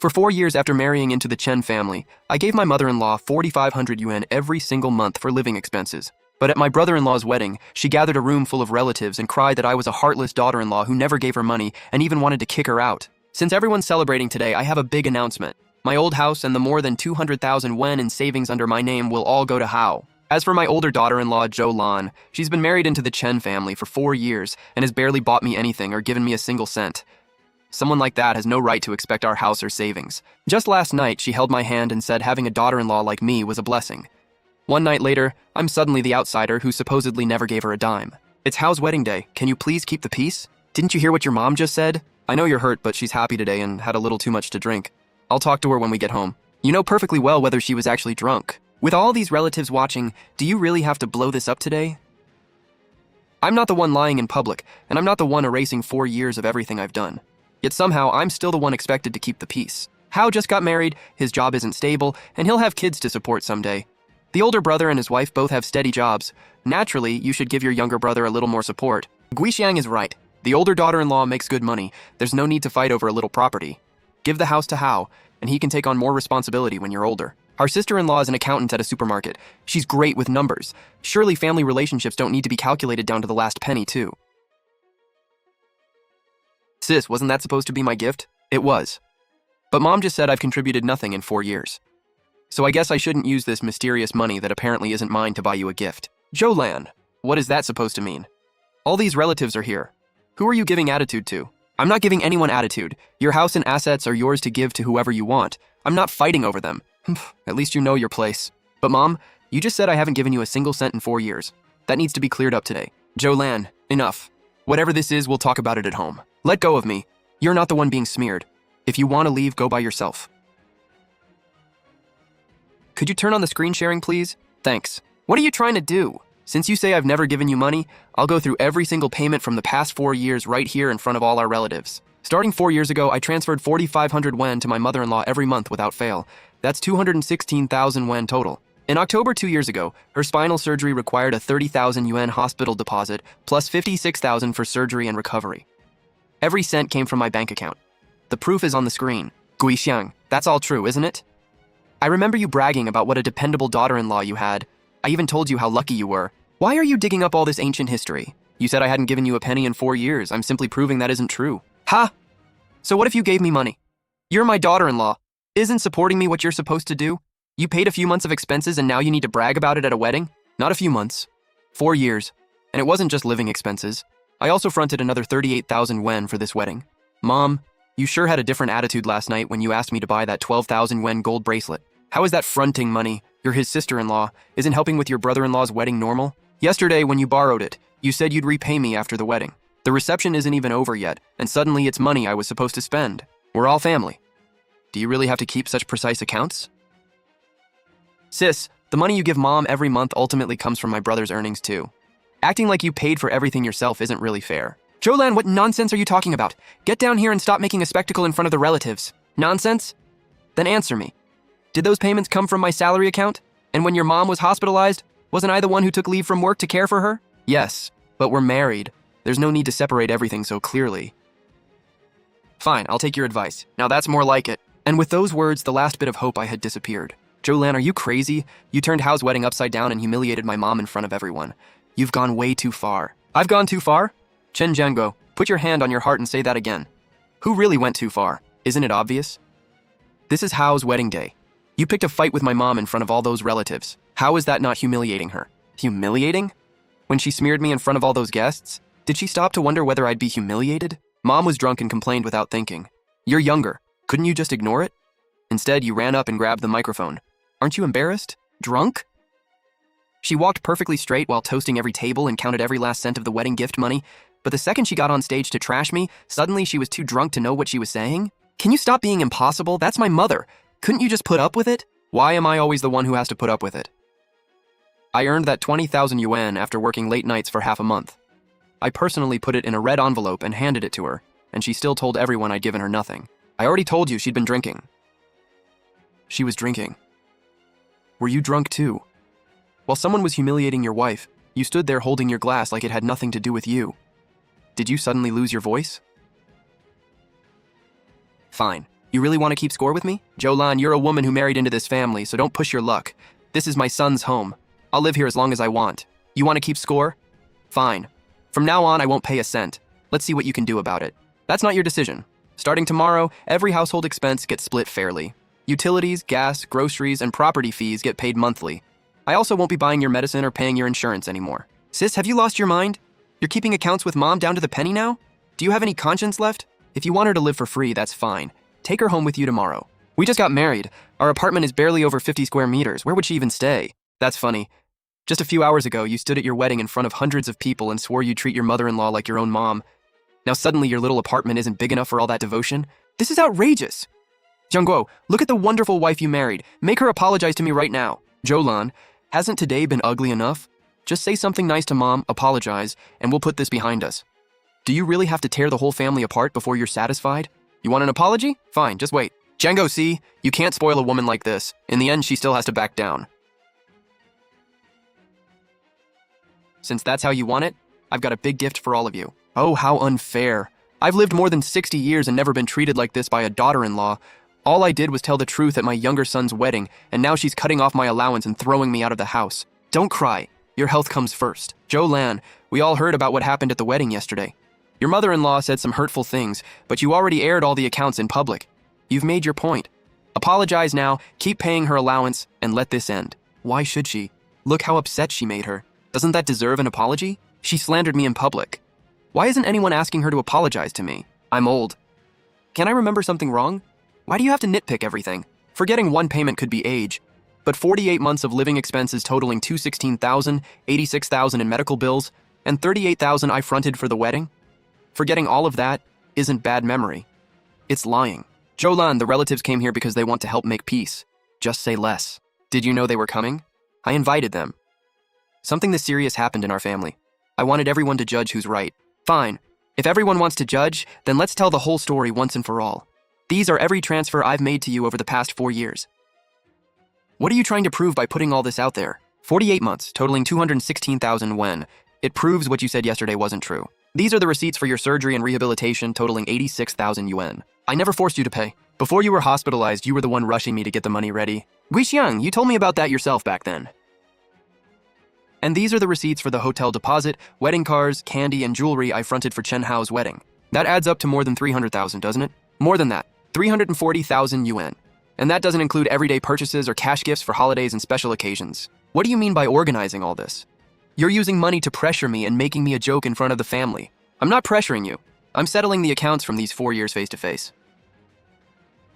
For 4 years after marrying into the Chen family, I gave my mother-in-law 4,500 yuan every single month for living expenses. But at my brother-in-law's wedding, she gathered a room full of relatives and cried that I was a heartless daughter-in-law who never gave her money and even wanted to kick her out. Since everyone's celebrating today, I have a big announcement. My old house and the more than 200,000 yuan in savings under my name will all go to Hao. As for my older daughter-in-law, Zhou Lan, she's been married into the Chen family for 4 years and has barely bought me anything or given me a single cent. Someone like that has no right to expect our house or savings. Just last night, she held my hand and said having a daughter-in-law like me was a blessing. One night later, I'm suddenly the outsider who supposedly never gave her a dime. It's Hao's wedding day. Can you please keep the peace? Didn't you hear what your mom just said? I know you're hurt, but she's happy today and had a little too much to drink. I'll talk to her when we get home. You know perfectly well whether she was actually drunk. With all these relatives watching, do you really have to blow this up today? I'm not the one lying in public, and I'm not the one erasing 4 years of everything I've done. Yet somehow, I'm still the one expected to keep the peace. Hao just got married, his job isn't stable, and he'll have kids to support someday. The older brother and his wife both have steady jobs. Naturally, you should give your younger brother a little more support. Guixiang is right. The older daughter-in-law makes good money. There's no need to fight over a little property. Give the house to Hao, and he can take on more responsibility when you're older. Our sister-in-law is an accountant at a supermarket. She's great with numbers. Surely family relationships don't need to be calculated down to the last penny, too. Sis, wasn't that supposed to be my gift? It was. But Mom just said I've contributed nothing in 4 years. So I guess I shouldn't use this mysterious money that apparently isn't mine to buy you a gift. Zhou Lan, what is that supposed to mean? All these relatives are here. Who are you giving attitude to? I'm not giving anyone attitude. Your house and assets are yours to give to whoever you want. I'm not fighting over them. At least you know your place. But Mom, you just said I haven't given you a single cent in 4 years. That needs to be cleared up today. Zhou Lan, enough. Whatever this is, we'll talk about it at home. Let go of me. You're not the one being smeared. If you want to leave, go by yourself. Could you turn on the screen sharing, please? Thanks. What are you trying to do? Since you say I've never given you money, I'll go through every single payment from the past 4 years right here in front of all our relatives. Starting 4 years ago, I transferred 4,500 yuan to my mother-in-law every month without fail. That's 216,000 yuan total. In October 2 years ago, her spinal surgery required a 30,000 yuan hospital deposit plus 56,000 for surgery and recovery. Every cent came from my bank account. The proof is on the screen. Guixiang, that's all true, isn't it? I remember you bragging about what a dependable daughter-in-law you had. I even told you how lucky you were. Why are you digging up all this ancient history? You said I hadn't given you a penny in 4 years. I'm simply proving that isn't true. Ha! So what if you gave me money? You're my daughter-in-law. Isn't supporting me what you're supposed to do? You paid a few months of expenses and now you need to brag about it at a wedding? Not a few months. 4 years. And it wasn't just living expenses. I also fronted another 38,000 yuan for this wedding. Mom, you sure had a different attitude last night when you asked me to buy that 12,000 yuan gold bracelet. How is that fronting money? You're his sister-in-law. Isn't helping with your brother-in-law's wedding normal? Yesterday, when you borrowed it, you said you'd repay me after the wedding. The reception isn't even over yet, and suddenly it's money I was supposed to spend. We're all family. Do you really have to keep such precise accounts? Sis, the money you give Mom every month ultimately comes from my brother's earnings too. Acting like you paid for everything yourself isn't really fair. Zhou Lan, what nonsense are you talking about? Get down here and stop making a spectacle in front of the relatives. Nonsense? Then answer me. Did those payments come from my salary account? And when your mom was hospitalized, wasn't I the one who took leave from work to care for her? Yes, but we're married. There's no need to separate everything so clearly. Fine, I'll take your advice. Now that's more like it. And with those words, the last bit of hope I had disappeared. Zhou Lan, are you crazy? You turned Hao's wedding upside down and humiliated my mom in front of everyone. You've gone way too far. I've gone too far? Chen Jianguo, put your hand on your heart and say that again. Who really went too far? Isn't it obvious? This is Hao's wedding day. You picked a fight with my mom in front of all those relatives. How is that not humiliating her? Humiliating? When she smeared me in front of all those guests? Did she stop to wonder whether I'd be humiliated? Mom was drunk and complained without thinking. You're younger. Couldn't you just ignore it? Instead, you ran up and grabbed the microphone. Aren't you embarrassed? Drunk? She walked perfectly straight while toasting every table and counted every last cent of the wedding gift money, but the second she got on stage to trash me, suddenly she was too drunk to know what she was saying? Can you stop being impossible? That's my mother. Couldn't you just put up with it? Why am I always the one who has to put up with it? I earned that 20,000 yuan after working late nights for half a month. I personally put it in a red envelope and handed it to her, and she still told everyone I'd given her nothing. I already told you she'd been drinking. She was drinking. Were you drunk too? While someone was humiliating your wife, you stood there holding your glass like it had nothing to do with you. Did you suddenly lose your voice? Fine. You really want to keep score with me? Jolan, you're a woman who married into this family, so don't push your luck. This is my son's home. I'll live here as long as I want. You want to keep score? Fine. From now on, I won't pay a cent. Let's see what you can do about it. That's not your decision. Starting tomorrow, every household expense gets split fairly. Utilities, gas, groceries, and property fees get paid monthly. I also won't be buying your medicine or paying your insurance anymore. Sis, have you lost your mind? You're keeping accounts with Mom down to the penny now? Do you have any conscience left? If you want her to live for free, that's fine. Take her home with you tomorrow. We just got married. Our apartment is barely over 50 square meters. Where would she even stay? That's funny. Just a few hours ago, you stood at your wedding in front of hundreds of people and swore you'd treat your mother-in-law like your own mom. Now suddenly your little apartment isn't big enough for all that devotion? This is outrageous! Jiangguo, look at the wonderful wife you married. Make her apologize to me right now. Jolan, hasn't today been ugly enough? Just say something nice to Mom, apologize, and we'll put this behind us. Do you really have to tear the whole family apart before you're satisfied? You want an apology? Fine, just wait. Jiangguo, see? You can't spoil a woman like this. In the end, she still has to back down. Since that's how you want it, I've got a big gift for all of you. Oh, how unfair. I've lived more than 60 years and never been treated like this by a daughter-in-law. All I did was tell the truth at my younger son's wedding, and now she's cutting off my allowance and throwing me out of the house. Don't cry. Your health comes first. Jolan, we all heard about what happened at the wedding yesterday. Your mother-in-law said some hurtful things, but you already aired all the accounts in public. You've made your point. Apologize now, keep paying her allowance, and let this end. Why should she? Look how upset she made her. Doesn't that deserve an apology? She slandered me in public. Why isn't anyone asking her to apologize to me? I'm old. Can I remember something wrong? Why do you have to nitpick everything? Forgetting one payment could be age. But 48 months of living expenses totaling $216,000, $86,000 in medical bills, and $38,000 I fronted for the wedding? Forgetting all of that isn't bad memory. It's lying. Jolan, the relatives came here because they want to help make peace. Just say less. Did you know they were coming? I invited them. Something this serious happened in our family. I wanted everyone to judge who's right. Fine. If everyone wants to judge, then let's tell the whole story once and for all. These are every transfer I've made to you over the past 4 years. What are you trying to prove by putting all this out there? 48 months, totaling 216,000 yuan. It proves what you said yesterday wasn't true. These are the receipts for your surgery and rehabilitation, totaling 86,000 yuan. I never forced you to pay. Before you were hospitalized, you were the one rushing me to get the money ready. Guixiang, you told me about that yourself back then. And these are the receipts for the hotel deposit, wedding cars, candy, and jewelry I fronted for Chen Hao's wedding. That adds up to more than 300,000, doesn't it? More than that, 340,000 yuan. And that doesn't include everyday purchases or cash gifts for holidays and special occasions. What do you mean by organizing all this? You're using money to pressure me and making me a joke in front of the family. I'm not pressuring you. I'm settling the accounts from these 4 years face-to-face.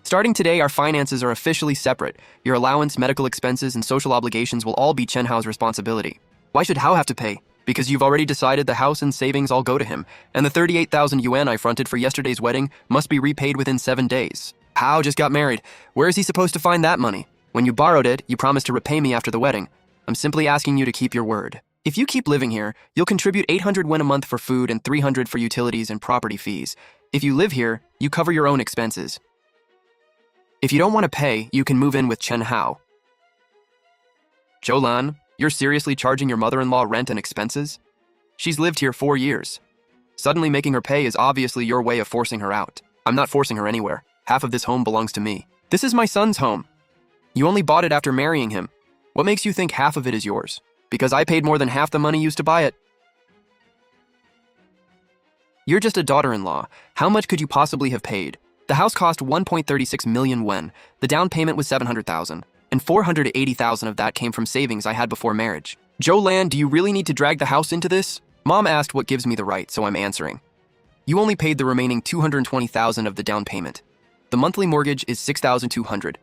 Starting today, our finances are officially separate. Your allowance, medical expenses, and social obligations will all be Chen Hao's responsibility. Why should Hao have to pay? Because you've already decided the house and savings all go to him, and the 38,000 yuan I fronted for yesterday's wedding must be repaid within 7 days. Hao just got married. Where is he supposed to find that money? When you borrowed it, you promised to repay me after the wedding. I'm simply asking you to keep your word. If you keep living here, you'll contribute 800 yuan a month for food and 300 for utilities and property fees. If you live here, you cover your own expenses. If you don't want to pay, you can move in with Chen Hao. Jolan, you're seriously charging your mother-in-law rent and expenses? She's lived here 4 years. Suddenly making her pay is obviously your way of forcing her out. I'm not forcing her anywhere. Half of this home belongs to me. This is my son's home. You only bought it after marrying him. What makes you think half of it is yours? Because I paid more than half the money used to buy it. You're just a daughter-in-law. How much could you possibly have paid? The house cost 1.36 million yuan. The down payment was 700,000. And 480,000 of that came from savings I had before marriage. Jolan, do you really need to drag the house into this? Mom asked what gives me the right, so I'm answering. You only paid the remaining 220,000 of the down payment. The monthly mortgage is 6,200.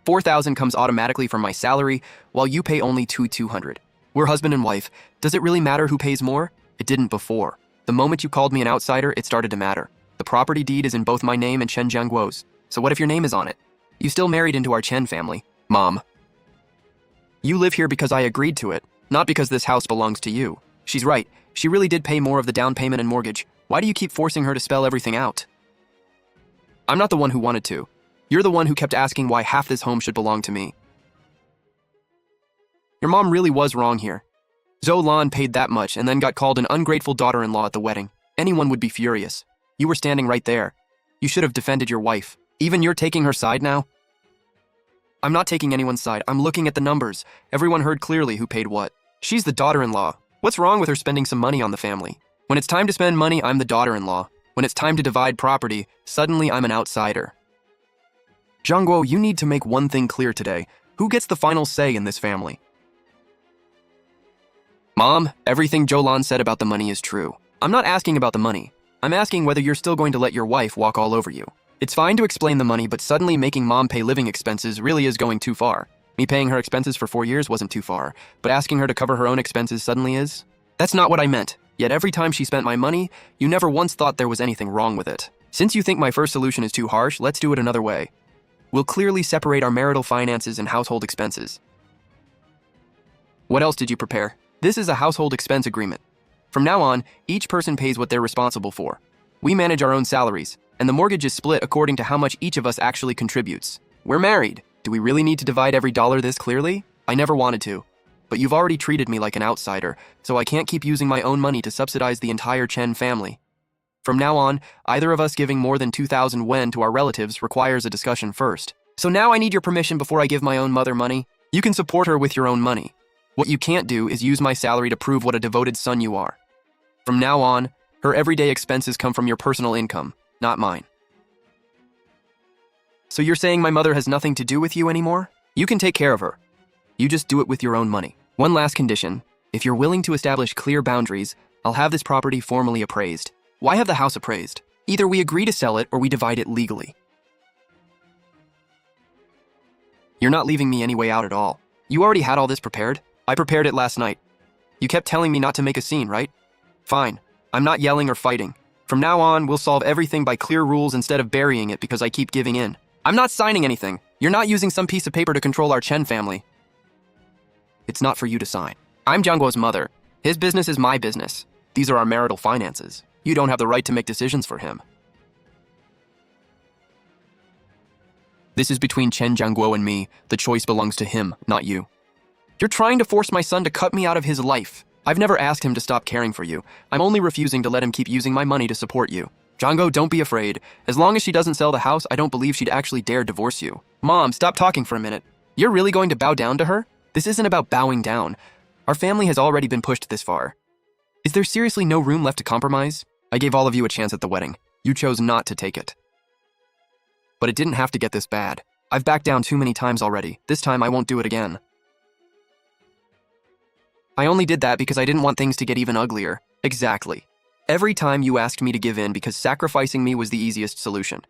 4,000 comes automatically from my salary, while you pay only 2,200. We're husband and wife. Does it really matter who pays more? It didn't before. The moment you called me an outsider, it started to matter. The property deed is in both my name and Chen Jiangguo's. So what if your name is on it? You still married into our Chen family. Mom. You live here because I agreed to it, not because this house belongs to you. She's right. She really did pay more of the down payment and mortgage. Why do you keep forcing her to spell everything out? I'm not the one who wanted to. You're the one who kept asking why half this home should belong to me. Your mom really was wrong here. Zhou Lan paid that much and then got called an ungrateful daughter-in-law at the wedding. Anyone would be furious. You were standing right there. You should have defended your wife. Even you're taking her side now? I'm not taking anyone's side. I'm looking at the numbers. Everyone heard clearly who paid what. She's the daughter-in-law. What's wrong with her spending some money on the family? When it's time to spend money, I'm the daughter-in-law. When it's time to divide property, suddenly I'm an outsider. Jongwo, you need to make one thing clear today. Who gets the final say in this family? Mom, everything Jolan said about the money is true. I'm not asking about the money. I'm asking whether you're still going to let your wife walk all over you. It's fine to explain the money, but suddenly making mom pay living expenses really is going too far. Me paying her expenses for 4 years wasn't too far, but asking her to cover her own expenses suddenly is? That's not what I meant. Yet every time she spent my money, you never once thought there was anything wrong with it. Since you think my first solution is too harsh, let's do it another way. We'll clearly separate our marital finances and household expenses. What else did you prepare? This is a household expense agreement. From now on, each person pays what they're responsible for. We manage our own salaries, and the mortgage is split according to how much each of us actually contributes. We're married. Do we really need to divide every dollar this clearly? I never wanted to. But you've already treated me like an outsider, so I can't keep using my own money to subsidize the entire Chen family. From now on, either of us giving more than 2,000 wen to our relatives requires a discussion first. So now I need your permission before I give my own mother money. You can support her with your own money. What you can't do is use my salary to prove what a devoted son you are. From now on, her everyday expenses come from your personal income, not mine. So you're saying my mother has nothing to do with you anymore? You can take care of her. You just do it with your own money. One last condition. If you're willing to establish clear boundaries, I'll have this property formally appraised. Why have the house appraised? Either we agree to sell it or we divide it legally. You're not leaving me any way out at all. You already had all this prepared? I prepared it last night. You kept telling me not to make a scene, right? Fine. I'm not yelling or fighting. From now on, we'll solve everything by clear rules instead of burying it because I keep giving in. I'm not signing anything. You're not using some piece of paper to control our Chen family. It's not for you to sign. I'm Jiangguo's mother. His business is my business. These are our marital finances. You don't have the right to make decisions for him. This is between Chen Jiangguo and me. The choice belongs to him, not you. You're trying to force my son to cut me out of his life. I've never asked him to stop caring for you. I'm only refusing to let him keep using my money to support you. Jiangguo, don't be afraid. As long as she doesn't sell the house, I don't believe she'd actually dare divorce you. Mom, stop talking for a minute. You're really going to bow down to her? This isn't about bowing down. Our family has already been pushed this far. Is there seriously no room left to compromise? I gave all of you a chance at the wedding. You chose not to take it. But it didn't have to get this bad. I've backed down too many times already. This time I won't do it again. I only did that because I didn't want things to get even uglier. Exactly. Every time you asked me to give in because sacrificing me was the easiest solution.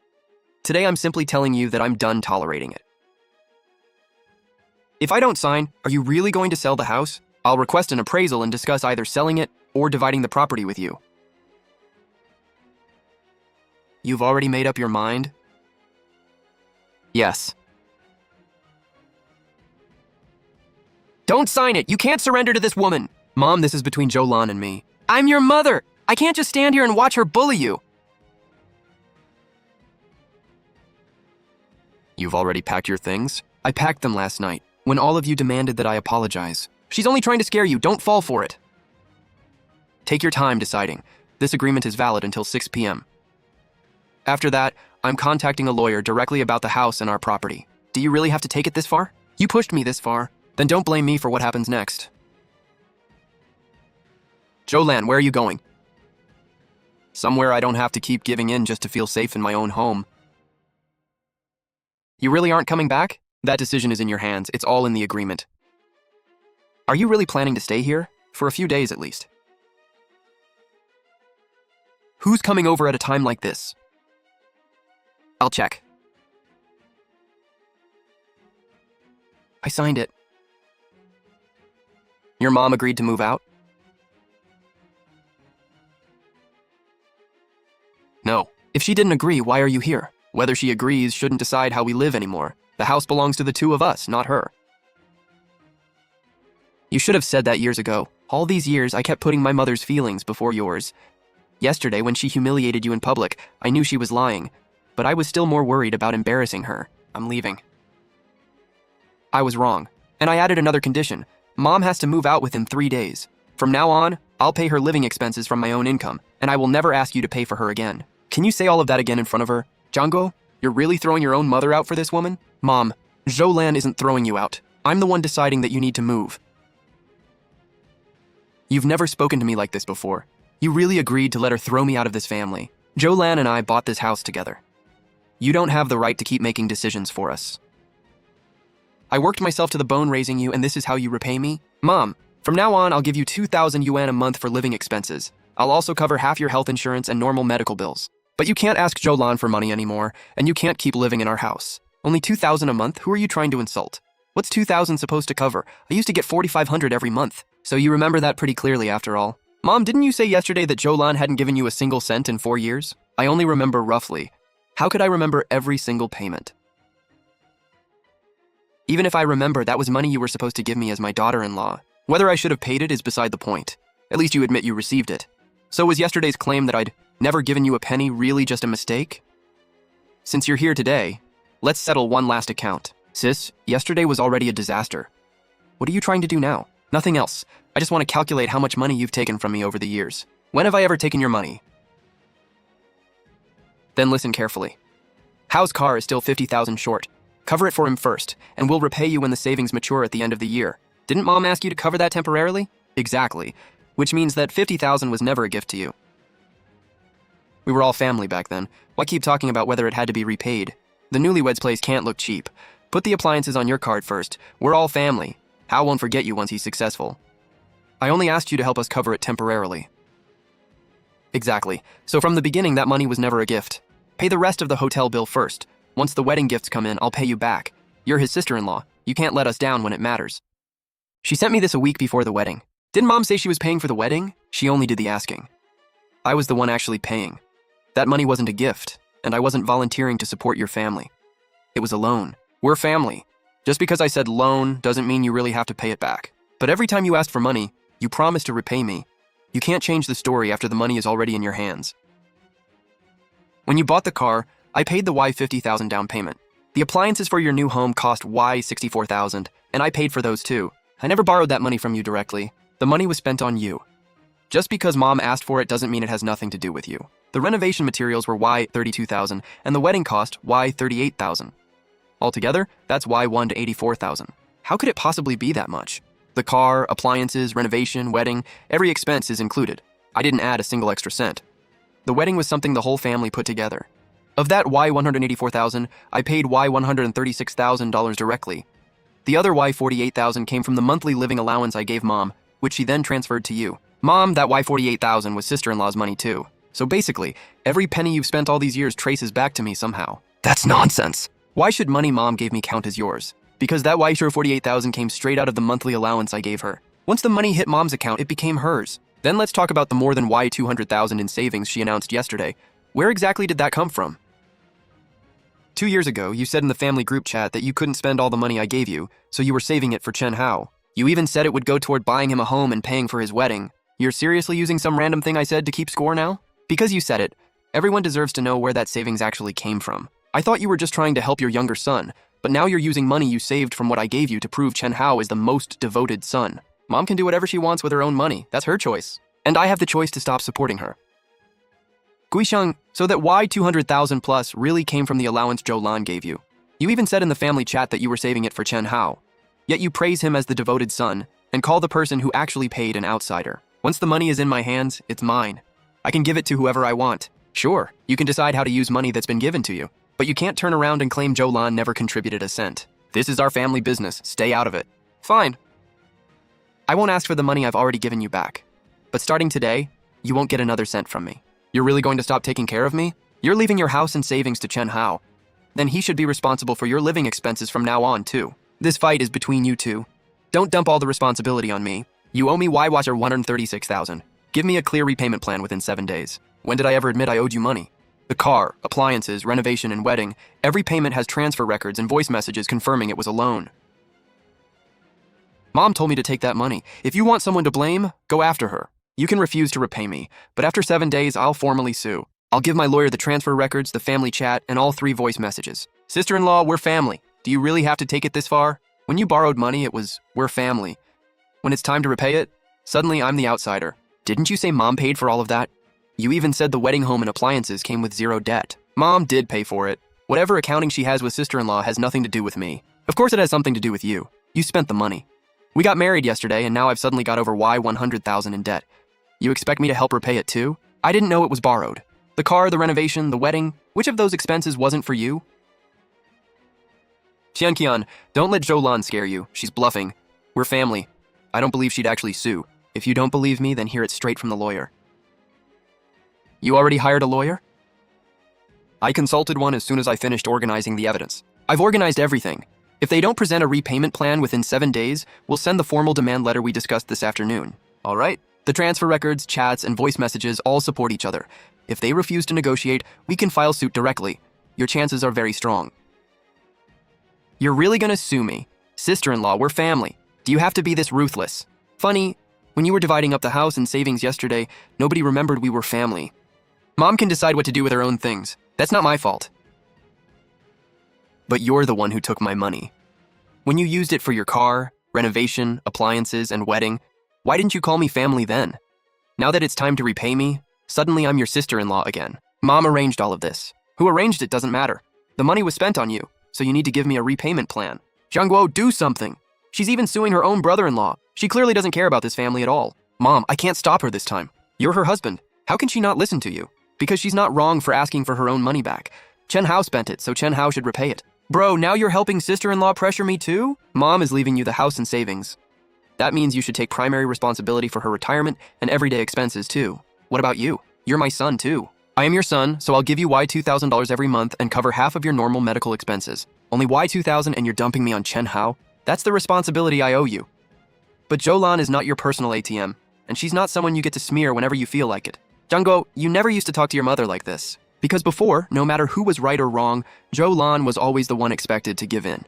Today I'm simply telling you that I'm done tolerating it. If I don't sign, are you really going to sell the house? I'll request an appraisal and discuss either selling it or dividing the property with you. You've already made up your mind? Yes. Don't sign it! You can't surrender to this woman! Mom, this is between Jolan and me. I'm your mother! I can't just stand here and watch her bully you! You've already packed your things? I packed them last night, when all of you demanded that I apologize. She's only trying to scare you, don't fall for it. Take your time deciding. This agreement is valid until 6 p.m. After that, I'm contacting a lawyer directly about the house and our property. Do you really have to take it this far? You pushed me this far. Then don't blame me for what happens next. Jolan, where are you going? Somewhere I don't have to keep giving in just to feel safe in my own home. You really aren't coming back? That decision is in your hands. It's all in the agreement. Are you really planning to stay here? For a few days at least. Who's coming over at a time like this? I'll check. I signed it. Your mom agreed to move out? No. If she didn't agree, why are you here? Whether she agrees shouldn't decide how we live anymore. The house belongs to the two of us, not her. You should have said that years ago. All these years, I kept putting my mother's feelings before yours. Yesterday, when she humiliated you in public, I knew she was lying, but I was still more worried about embarrassing her. I'm leaving. I was wrong, and I added another condition. Mom has to move out within 3 days. From now on, I'll pay her living expenses from my own income, and I will never ask you to pay for her again. Can you say all of that again in front of her? Jiangguo, You're really throwing your own mother out for this woman? Mom, Zhou isn't throwing you out. I'm the one deciding that you need to move. You've never spoken to me like this before. You really agreed to let her throw me out of this family. Zhou and I bought this house together. You don't have the right to keep making decisions for us. I worked myself to the bone raising you, and this is how you repay me? Mom, from now on, I'll give you 2,000 yuan a month for living expenses. I'll also cover half your health insurance and normal medical bills. But you can't ask Zhou for money anymore, and you can't keep living in our house. Only 2,000 a month? Who are you trying to insult? What's 2,000 supposed to cover? I used to get 4,500 every month. So you remember that pretty clearly after all. Mom, didn't you say yesterday that Zhou hadn't given you a single cent in 4 years? I only remember roughly. How could I remember every single payment? Even if I remember, that was money you were supposed to give me as my daughter-in-law. Whether I should have paid it is beside the point. At least you admit you received it. So was yesterday's claim that I'd never given you a penny really just a mistake? Since you're here today, let's settle one last account. Sis, yesterday was already a disaster. What are you trying to do now? Nothing else. I just want to calculate how much money you've taken from me over the years. When have I ever taken your money? Then listen carefully. Hao's car is still 50,000 short. Cover it for him first, and we'll repay you when the savings mature at the end of the year. Didn't Mom ask you to cover that temporarily? Exactly. Which means that 50,000 was never a gift to you. We were all family back then. Why keep talking about whether it had to be repaid? The newlyweds place can't look cheap. Put the appliances on your card first. We're all family. Hao won't forget you once he's successful. I only asked you to help us cover it temporarily. Exactly. So from the beginning, that money was never a gift. Pay the rest of the hotel bill first. Once the wedding gifts come in, I'll pay you back. You're his sister-in-law. You can't let us down when it matters. She sent me this a week before the wedding. Didn't Mom say she was paying for the wedding? She only did the asking. I was the one actually paying. That money wasn't a gift, and I wasn't volunteering to support your family. It was a loan. We're family. Just because I said loan doesn't mean you really have to pay it back. But every time you asked for money, you promised to repay me. You can't change the story after the money is already in your hands. When you bought the car, I paid the Y 50,000 down payment. The appliances for your new home cost Y 64,000, and I paid for those too. I never borrowed that money from you directly. The money was spent on you. Just because Mom asked for it doesn't mean it has nothing to do with you. The renovation materials were Y 32,000, and the wedding cost Y 38,000. Altogether, that's Y 1 to 84,000. How could it possibly be that much? The car, appliances, renovation, wedding, every expense is included. I didn't add a single extra cent. The wedding was something the whole family put together. Of that Y 184,000, I paid Y $136,000 directly. The other Y 48,000 came from the monthly living allowance I gave Mom, which she then transferred to you. Mom, that Y 48,000 was sister-in-law's money too. So basically, every penny you've spent all these years traces back to me somehow. That's nonsense. Why should money Mom gave me count as yours? Because that Y 48,000 came straight out of the monthly allowance I gave her. Once the money hit Mom's account, it became hers. Then let's talk about the more than Y 200,000 in savings she announced yesterday. Where exactly did that come from? 2 years ago, you said in the family group chat that you couldn't spend all the money I gave you, so you were saving it for Chen Hao. You even said it would go toward buying him a home and paying for his wedding. You're seriously using some random thing I said to keep score now? Because you said it, everyone deserves to know where that savings actually came from. I thought you were just trying to help your younger son, but now you're using money you saved from what I gave you to prove Chen Hao is the most devoted son. Mom can do whatever she wants with her own money. That's her choice. And I have the choice to stop supporting her. Guisheng, so that Y 200,000 plus really came from the allowance Zhou Lan gave you. You even said in the family chat that you were saving it for Chen Hao. Yet you praise him as the devoted son and call the person who actually paid an outsider. Once the money is in my hands, it's mine. I can give it to whoever I want. Sure, you can decide how to use money that's been given to you, but you can't turn around and claim Zhou Lan never contributed a cent. This is our family business. Stay out of it. Fine. I won't ask for the money I've already given you back. But starting today, you won't get another cent from me. You're really going to stop taking care of me? You're leaving your house and savings to Chen Hao. Then he should be responsible for your living expenses from now on, too. This fight is between you two. Don't dump all the responsibility on me. You owe me Y-Watcher 136,000. Give me a clear repayment plan within 7 days. When did I ever admit I owed you money? The car, appliances, renovation, and wedding, every payment has transfer records and voice messages confirming it was a loan. Mom told me to take that money. If you want someone to blame, go after her. You can refuse to repay me, but after 7 days, I'll formally sue. I'll give my lawyer the transfer records, the family chat, and all 3 voice messages. Sister-in-law, we're family. Do you really have to take it this far? When you borrowed money, it was, we're family. When it's time to repay it, suddenly I'm the outsider. Didn't you say Mom paid for all of that? You even said the wedding home and appliances came with 0 debt. Mom did pay for it. Whatever accounting she has with sister-in-law has nothing to do with me. Of course it has something to do with you. You spent the money. We got married yesterday, and now I've suddenly got over $100,000 in debt. You expect me to help repay it too? I didn't know it was borrowed. The car, the renovation, the wedding, which of those expenses wasn't for you? Qian, don't let Zhou scare you. She's bluffing. We're family. I don't believe she'd actually sue. If you don't believe me, then hear it straight from the lawyer. You already hired a lawyer? I consulted one as soon as I finished organizing the evidence. I've organized everything. If they don't present a repayment plan within 7 days, we'll send the formal demand letter we discussed this afternoon. All right? The transfer records, chats, and voice messages all support each other. If they refuse to negotiate, we can file suit directly. Your chances are very strong. You're really gonna sue me? Sister-in-law, we're family. Do you have to be this ruthless? Funny, when you were dividing up the house and savings yesterday, nobody remembered we were family. Mom can decide what to do with her own things. That's not my fault. But you're the one who took my money. When you used it for your car, renovation, appliances, and wedding, why didn't you call me family then? Now that it's time to repay me, suddenly I'm your sister-in-law again. Mom arranged all of this. Who arranged it doesn't matter. The money was spent on you, so you need to give me a repayment plan. Zhangguo, do something. She's even suing her own brother-in-law. She clearly doesn't care about this family at all. Mom, I can't stop her this time. You're her husband. How can she not listen to you? Because she's not wrong for asking for her own money back. Chen Hao spent it, so Chen Hao should repay it. Bro, now you're helping sister-in-law pressure me too? Mom is leaving you the house and savings. That means you should take primary responsibility for her retirement and everyday expenses too. What about you? You're my son too. I am your son, so I'll give you $2,000 every month and cover half of your normal medical expenses. Only $2,000 and you're dumping me on Chen Hao? That's the responsibility I owe you. But Zhou is not your personal ATM, and she's not someone you get to smear whenever you feel like it. Zhangguo, you never used to talk to your mother like this. Because before, no matter who was right or wrong, Zhou was always the one expected to give in.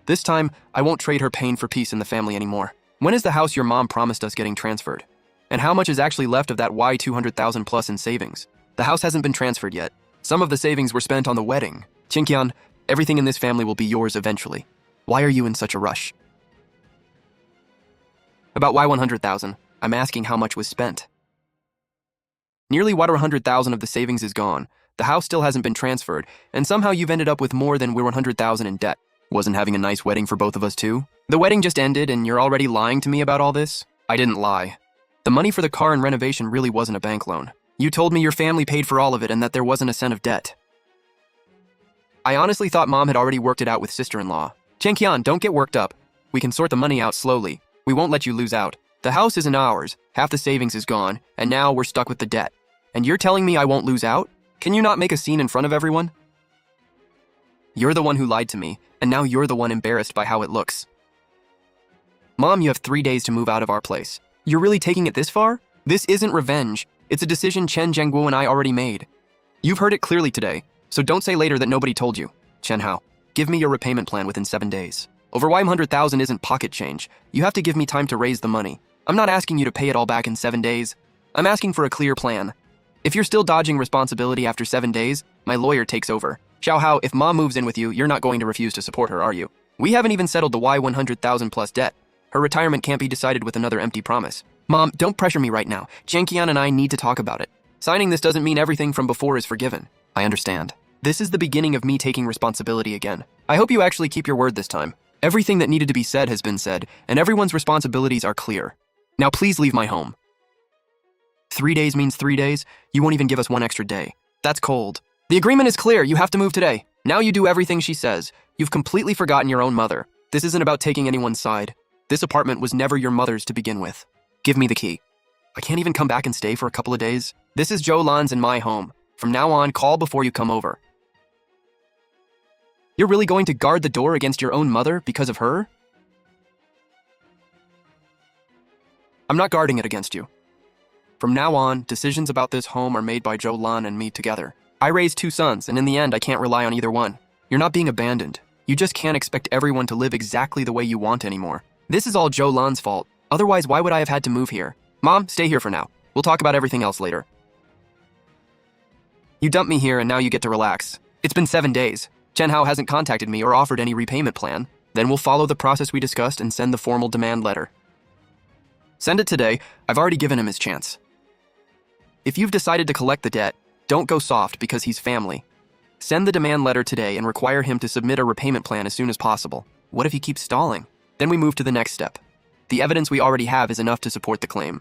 This time, I won't trade her pain for peace in the family anymore. When is the house your mom promised us getting transferred? And how much is actually left of that $200,000 plus in savings? The house hasn't been transferred yet. Some of the savings were spent on the wedding. Qingqian, everything in this family will be yours eventually. Why are you in such a rush? About $100,000. I'm asking how much was spent. Nearly $100,000 of the savings is gone. The house still hasn't been transferred, and somehow you've ended up with more than $100,000 in debt. Wasn't having a nice wedding for both of us too? The wedding just ended and you're already lying to me about all this? I didn't lie. The money for the car and renovation really wasn't a bank loan. You told me your family paid for all of it and that there wasn't a cent of debt. I honestly thought Mom had already worked it out with sister-in-law. Qingqian, don't get worked up. We can sort the money out slowly. We won't let you lose out. The house isn't ours, half the savings is gone, and now we're stuck with the debt. And you're telling me I won't lose out? Can you not make a scene in front of everyone? You're the one who lied to me, and now you're the one embarrassed by how it looks. Mom, you have 3 days to move out of our place. You're really taking it this far? This isn't revenge. It's a decision Chen Zhengguo and I already made. You've heard it clearly today, so don't say later that nobody told you. Chen Hao, give me your repayment plan within 7 days. Over $100,000 isn't pocket change. You have to give me time to raise the money. I'm not asking you to pay it all back in 7 days. I'm asking for a clear plan. If you're still dodging responsibility after 7 days, my lawyer takes over. Xiao Hao, if Mom moves in with you, you're not going to refuse to support her, are you? We haven't even settled the $100,000 plus debt. Her retirement can't be decided with another empty promise. Mom, don't pressure me right now. Qingqian and I need to talk about it. Signing this doesn't mean everything from before is forgiven. I understand. This is the beginning of me taking responsibility again. I hope you actually keep your word this time. Everything that needed to be said has been said, and everyone's responsibilities are clear. Now please leave my home. 3 days means 3 days? You won't even give us 1 extra day. That's cold. The agreement is clear. You have to move today. Now you do everything she says. You've completely forgotten your own mother. This isn't about taking anyone's side. This apartment was never your mother's to begin with. Give me the key. I can't even come back and stay for a couple of days. This is Zhou Lan's and my home. From now on, call before you come over. You're really going to guard the door against your own mother because of her? I'm not guarding it against you. From now on, decisions about this home are made by Zhou Lan and me together. I raised 2 sons, and in the end, I can't rely on either one. You're not being abandoned. You just can't expect everyone to live exactly the way you want anymore. This is all Zhou Lan's fault. Otherwise, why would I have had to move here? Mom, stay here for now. We'll talk about everything else later. You dumped me here, and now you get to relax. It's been 7 days. Chen Hao hasn't contacted me or offered any repayment plan. Then we'll follow the process we discussed and send the formal demand letter. Send it today. I've already given him his chance. If you've decided to collect the debt, Don't go soft because he's family. Send the demand letter today and require him to submit a repayment plan as soon as possible. What if he keeps stalling? Then we move to the next step. The evidence we already have is enough to support the claim.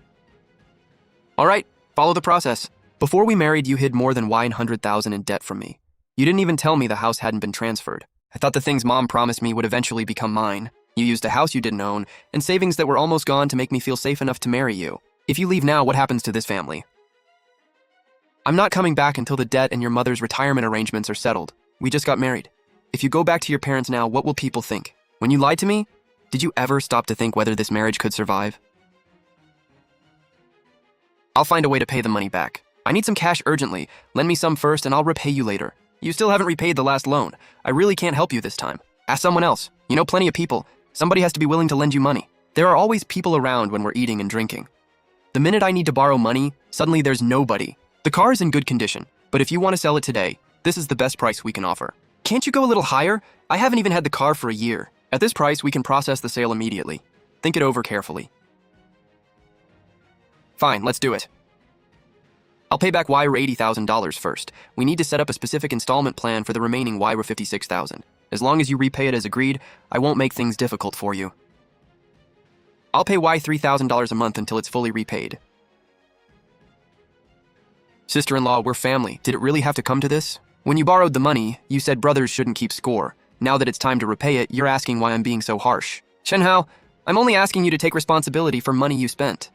All right, follow the process. Before we married, you hid more than $100,000 in debt from me. You didn't even tell me the house hadn't been transferred. I thought the things Mom promised me would eventually become mine. You used a house you didn't own, and savings that were almost gone to make me feel safe enough to marry you. If you leave now, what happens to this family? I'm not coming back until the debt and your mother's retirement arrangements are settled. We just got married. If you go back to your parents now, what will people think? When you lied to me, did you ever stop to think whether this marriage could survive? I'll find a way to pay the money back. I need some cash urgently. Lend me some first and I'll repay you later. You still haven't repaid the last loan. I really can't help you this time. Ask someone else. You know plenty of people. Somebody has to be willing to lend you money. There are always people around when we're eating and drinking. The minute I need to borrow money, suddenly there's nobody. The car is in good condition, but if you want to sell it today, this is the best price we can offer. Can't you go a little higher? I haven't even had the car for a year. At this price, we can process the sale immediately. Think it over carefully. Fine, let's do it. I'll pay back wire $80,000 first. We need to set up a specific installment plan for the remaining wire $56,000. As long as you repay it as agreed, I won't make things difficult for you. I'll pay Y $3,000 a month until it's fully repaid. Sister-in-law, we're family. Did it really have to come to this? When you borrowed the money, you said brothers shouldn't keep score. Now that it's time to repay it, you're asking why I'm being so harsh. Chen-Hao, I'm only asking you to take responsibility for money you spent.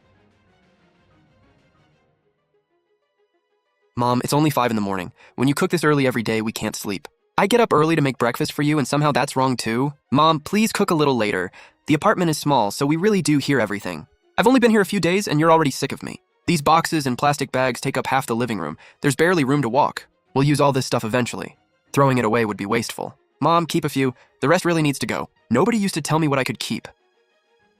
Mom, it's only 5 in the morning. When you cook this early every day, we can't sleep. I get up early to make breakfast for you and somehow that's wrong too? Mom, please cook a little later. The apartment is small, so we really do hear everything. I've only been here a few days and you're already sick of me. These boxes and plastic bags take up half the living room. There's barely room to walk. We'll use all this stuff eventually. Throwing it away would be wasteful. Mom, keep a few. The rest really needs to go. Nobody used to tell me what I could keep.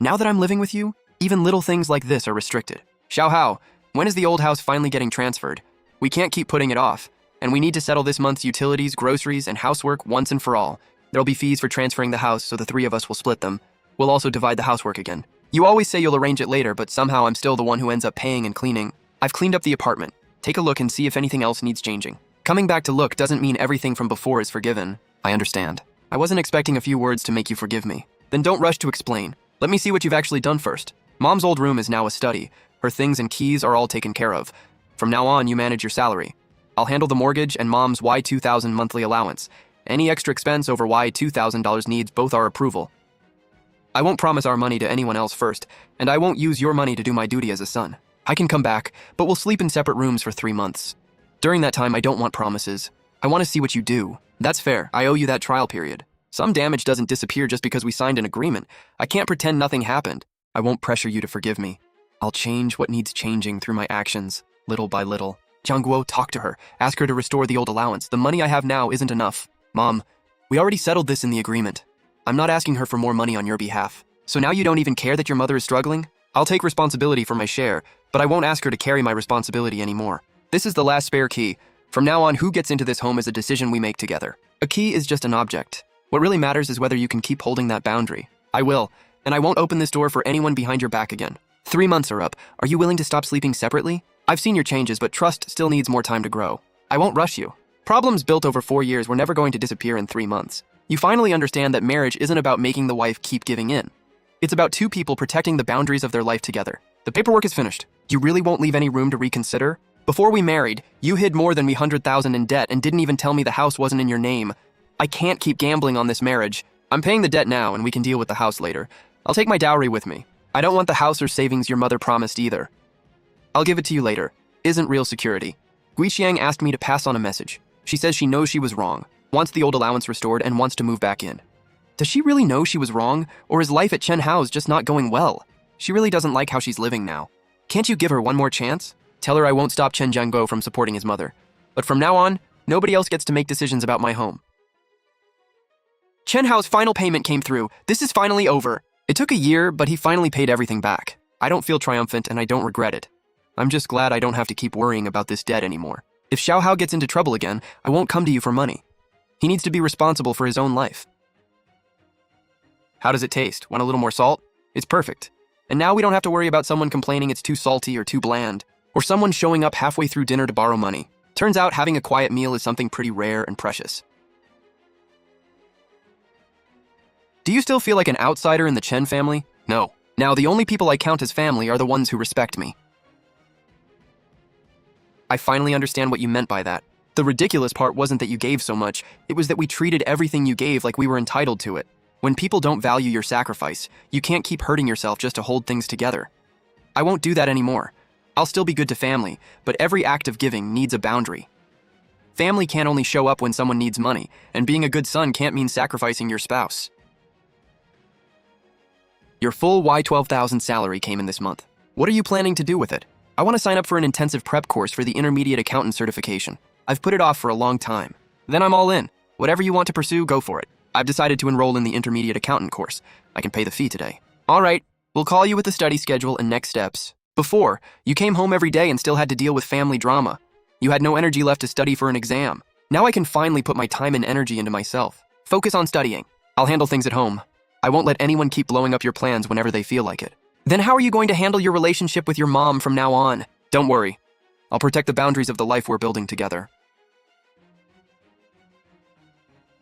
Now that I'm living with you, even little things like this are restricted. Xiaohao, when is the old house finally getting transferred? We can't keep putting it off, and we need to settle this month's utilities, groceries, and housework once and for all. There'll be fees for transferring the house, so the 3 of us will split them. We'll also divide the housework again. You always say you'll arrange it later, but somehow I'm still the one who ends up paying and cleaning. I've cleaned up the apartment. Take a look and see if anything else needs changing. Coming back to look doesn't mean everything from before is forgiven. I understand. I wasn't expecting a few words to make you forgive me. Then don't rush to explain. Let me see what you've actually done first. Mom's old room is now a study. Her things and keys are all taken care of. From now on, you manage your salary. I'll handle the mortgage and Mom's Y$2,000 monthly allowance. Any extra expense over Y$2,000 needs both our approval. I won't promise our money to anyone else first, and I won't use your money to do my duty as a son. I can come back, but we'll sleep in separate rooms for 3 months. During that time, I don't want promises. I want to see what you do. That's fair. I owe you that trial period. Some damage doesn't disappear just because we signed an agreement. I can't pretend nothing happened. I won't pressure you to forgive me. I'll change what needs changing through my actions, little by little. Jiangguo, talk to her. Ask her to restore the old allowance. The money I have now isn't enough. Mom, we already settled this in the agreement. I'm not asking her for more money on your behalf. So now you don't even care that your mother is struggling? I'll take responsibility for my share, but I won't ask her to carry my responsibility anymore. This is the last spare key. From now on, who gets into this home is a decision we make together. A key is just an object. What really matters is whether you can keep holding that boundary. I will, and I won't open this door for anyone behind your back again. 3 months are up. Are you willing to stop sleeping separately? I've seen your changes, but trust still needs more time to grow. I won't rush you. Problems built over 4 years were never going to disappear in 3 months. You finally understand that marriage isn't about making the wife keep giving in. It's about 2 people protecting the boundaries of their life together. The paperwork is finished. You really won't leave any room to reconsider? Before we married, you hid more than $100,000 in debt and didn't even tell me the house wasn't in your name. I can't keep gambling on this marriage. I'm paying the debt now and we can deal with the house later. I'll take my dowry with me. I don't want the house or savings your mother promised either. I'll give it to you later. Isn't real security. Guiqiang asked me to pass on a message. She says she knows she was wrong, wants the old allowance restored, and wants to move back in. Does she really know she was wrong, or is life at Chen-Hao's just not going well? She really doesn't like how she's living now. Can't you give her one more chance? Tell her I won't stop Chen Jiangguo from supporting his mother. But from now on, nobody else gets to make decisions about my home. Chen-Hao's final payment came through. This is finally over. It took a year, but he finally paid everything back. I don't feel triumphant and I don't regret it. I'm just glad I don't have to keep worrying about this debt anymore. If Xiaohao gets into trouble again, I won't come to you for money. He needs to be responsible for his own life. How does it taste? Want a little more salt? It's perfect. And now we don't have to worry about someone complaining it's too salty or too bland, or someone showing up halfway through dinner to borrow money. Turns out having a quiet meal is something pretty rare and precious. Do you still feel like an outsider in the Chen family? No. Now, the only people I count as family are the ones who respect me. I finally understand what you meant by that. The ridiculous part wasn't that you gave so much, it was that we treated everything you gave like we were entitled to it. When people don't value your sacrifice, you can't keep hurting yourself just to hold things together. I won't do that anymore. I'll still be good to family, but every act of giving needs a boundary. Family can't only show up when someone needs money, and being a good son can't mean sacrificing your spouse. Your full Y12,000 salary came in this month. What are you planning to do with it? I want to sign up for an intensive prep course for the intermediate accountant certification. I've put it off for a long time. Then I'm all in. Whatever you want to pursue, go for it. I've decided to enroll in the intermediate accountant course. I can pay the fee today. All right, we'll call you with the study schedule and next steps. Before, you came home every day and still had to deal with family drama. You had no energy left to study for an exam. Now I can finally put my time and energy into myself. Focus on studying. I'll handle things at home. I won't let anyone keep blowing up your plans whenever they feel like it. Then how are you going to handle your relationship with your mom from now on? Don't worry. I'll protect the boundaries of the life we're building together.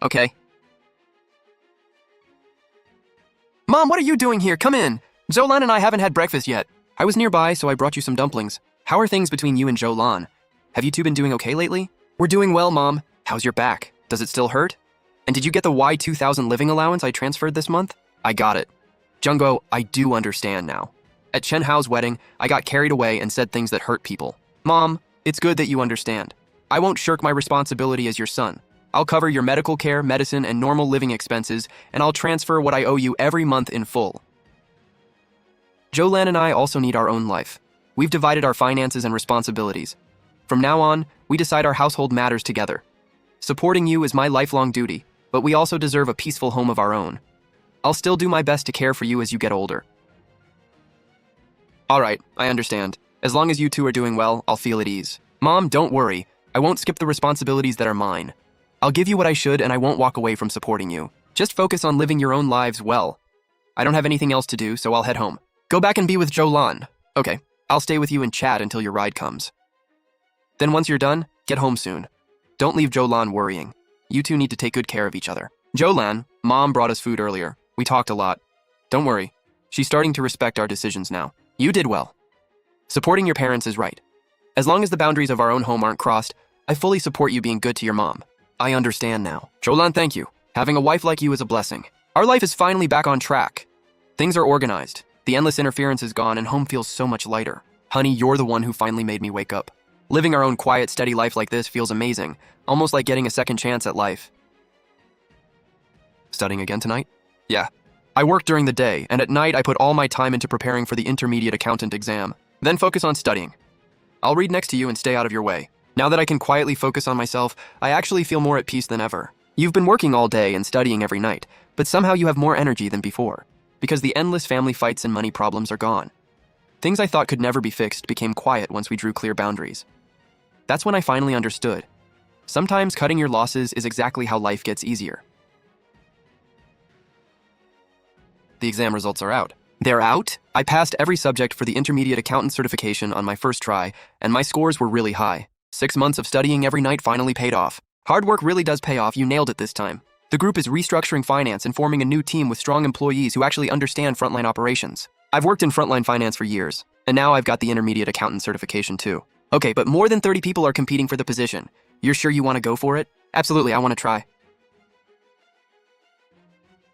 Okay. Mom, what are you doing here? Come in. Jolan and I haven't had breakfast yet. I was nearby, so I brought you some dumplings. How are things between you and Jolan? Have you two been doing okay lately? We're doing well, Mom. How's your back? Does it still hurt? And did you get the Y2000 living allowance I transferred this month? I got it. Junggo, I do understand now. At Chen Hao's wedding, I got carried away and said things that hurt people. Mom, it's good that you understand. I won't shirk my responsibility as your son. I'll cover your medical care, medicine, and normal living expenses, and I'll transfer what I owe you every month in full. Jolan and I also need our own life. We've divided our finances and responsibilities. From now on, we decide our household matters together. Supporting you is my lifelong duty, but we also deserve a peaceful home of our own. I'll still do my best to care for you as you get older. All right, I understand. As long as you two are doing well, I'll feel at ease. Mom, don't worry. I won't skip the responsibilities that are mine. I'll give you what I should, and I won't walk away from supporting you. Just focus on living your own lives well. I don't have anything else to do, so I'll head home. Go back and be with Jolan. Okay, I'll stay with you and chat until your ride comes. Then once you're done, get home soon. Don't leave Jolan worrying. You two need to take good care of each other. Jolan, Mom brought us food earlier. We talked a lot. Don't worry. She's starting to respect our decisions now. You did well. Supporting your parents is right. As long as the boundaries of our own home aren't crossed, I fully support you being good to your mom. I understand now. Jolan, thank you. Having a wife like you is a blessing. Our life is finally back on track. Things are organized. The endless interference is gone and home feels so much lighter. Honey, you're the one who finally made me wake up. Living our own quiet, steady life like this feels amazing, almost like getting a second chance at life. Studying again tonight? Yeah. I work during the day, and at night I put all my time into preparing for the intermediate accountant exam, then focus on studying. I'll read next to you and stay out of your way. Now that I can quietly focus on myself, I actually feel more at peace than ever. You've been working all day and studying every night, but somehow you have more energy than before, because the endless family fights and money problems are gone. Things I thought could never be fixed became quiet once we drew clear boundaries. That's when I finally understood. Sometimes cutting your losses is exactly how life gets easier. The exam results are out. They're out? I passed every subject for the intermediate accountant certification on my first try, and my scores were really high. 6 months of studying every night finally paid off. Hard work really does pay off. You nailed it this time. The group is restructuring finance and forming a new team with strong employees who actually understand frontline operations. I've worked in frontline finance for years, and now I've got the intermediate accountant certification too. Okay, but more than 30 people are competing for the position. You're sure you want to go for it? Absolutely, I want to try.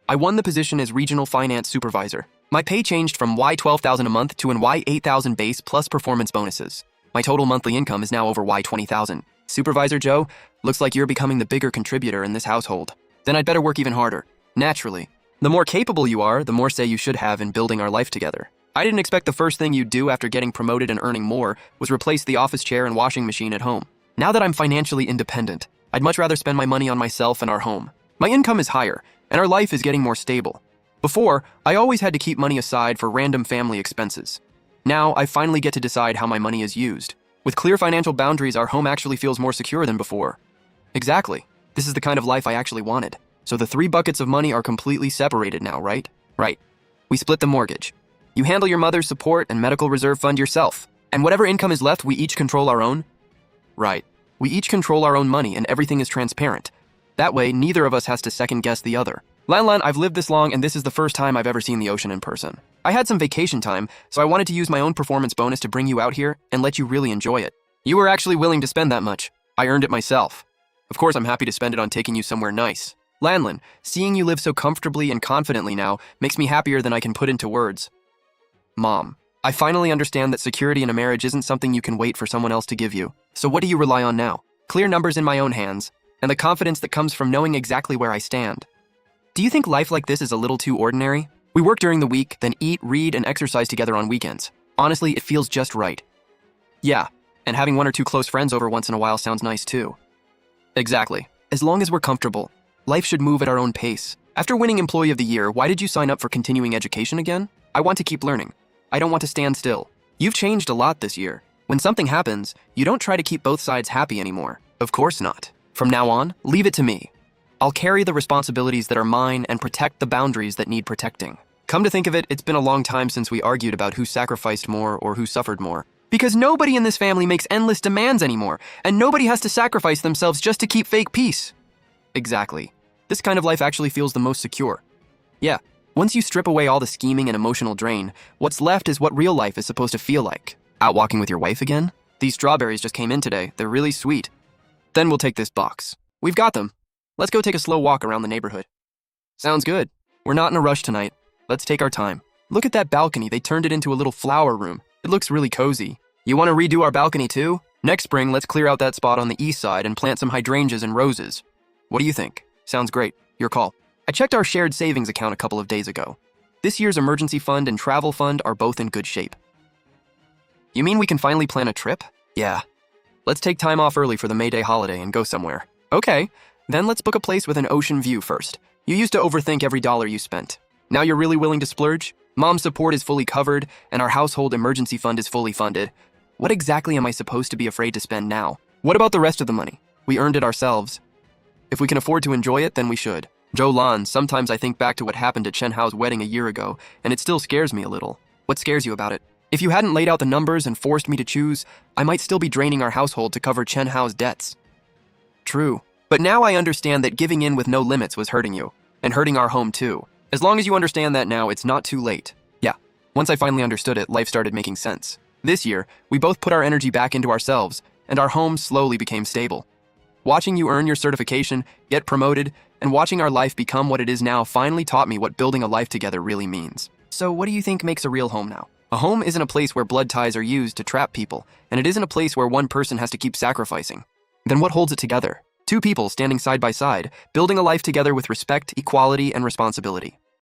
I won the position as regional finance supervisor. My pay changed from Y12,000 a month to an Y8,000 base plus performance bonuses. My total monthly income is now over Y20,000. Supervisor Joe, looks like you're becoming the bigger contributor in this household. Then I'd better work even harder. Naturally. The more capable you are, the more say you should have in building our life together. I didn't expect the first thing you'd do after getting promoted and earning more was replace the office chair and washing machine at home. Now that I'm financially independent, I'd much rather spend my money on myself and our home. My income is higher, and our life is getting more stable. Before, I always had to keep money aside for random family expenses. Now, I finally get to decide how my money is used. With clear financial boundaries, our home actually feels more secure than before. Exactly. This is the kind of life I actually wanted. So the 3 buckets of money are completely separated now, right? Right. We split the mortgage. You handle your mother's support and medical reserve fund yourself. And whatever income is left, we each control our own? Right. We each control our own money and everything is transparent. That way, neither of us has to second guess the other. Lan, I've lived this long and this is the first time I've ever seen the ocean in person. I had some vacation time, so I wanted to use my own performance bonus to bring you out here and let you really enjoy it. You were actually willing to spend that much. I earned it myself. Of course, I'm happy to spend it on taking you somewhere nice. Lan, seeing you live so comfortably and confidently now makes me happier than I can put into words. Mom, I finally understand that security in a marriage isn't something you can wait for someone else to give you. So what do you rely on now? Clear numbers in my own hands, and the confidence that comes from knowing exactly where I stand. Do you think life like this is a little too ordinary? We work during the week, then eat, read, and exercise together on weekends. Honestly, it feels just right. Yeah, and having one or two close friends over once in a while sounds nice too. Exactly. As long as we're comfortable, life should move at our own pace. After winning Employee of the Year, why did you sign up for continuing education again? I want to keep learning. I don't want to stand still. You've changed a lot this year. When something happens, you don't try to keep both sides happy anymore. Of course not. From now on, leave it to me. I'll carry the responsibilities that are mine and protect the boundaries that need protecting. Come to think of it, it's been a long time since we argued about who sacrificed more or who suffered more. Because nobody in this family makes endless demands anymore, and nobody has to sacrifice themselves just to keep fake peace. Exactly. This kind of life actually feels the most secure. Yeah, once you strip away all the scheming and emotional drain, what's left is what real life is supposed to feel like. Out walking with your wife again? These strawberries just came in today. They're really sweet. Then we'll take this box. We've got them. Let's go take a slow walk around the neighborhood. Sounds good. We're not in a rush tonight. Let's take our time. Look at that balcony. They turned it into a little flower room. It looks really cozy. You want to redo our balcony too? Next spring, let's clear out that spot on the east side and plant some hydrangeas and roses. What do you think? Sounds great. Your call. I checked our shared savings account a couple of days ago. This year's emergency fund and travel fund are both in good shape. You mean we can finally plan a trip? Yeah. Let's take time off early for the May Day holiday and go somewhere. Okay. Then let's book a place with an ocean view first. You used to overthink every dollar you spent. Now you're really willing to splurge? Mom's support is fully covered, and our household emergency fund is fully funded. What exactly am I supposed to be afraid to spend now? What about the rest of the money? We earned it ourselves. If we can afford to enjoy it, then we should. Lan, sometimes I think back to what happened at Chen Hao's wedding a year ago, and it still scares me a little. What scares you about it? If you hadn't laid out the numbers and forced me to choose, I might still be draining our household to cover Chen Hao's debts. True. But now I understand that giving in with no limits was hurting you, and hurting our home too. As long as you understand that now, it's not too late. Yeah, once I finally understood it, life started making sense. This year, we both put our energy back into ourselves, and our home slowly became stable. Watching you earn your certification, get promoted, and watching our life become what it is now finally taught me what building a life together really means. So what do you think makes a real home now? A home isn't a place where blood ties are used to trap people, and it isn't a place where one person has to keep sacrificing. Then what holds it together? Two people standing side by side, building a life together with respect, equality, and responsibility.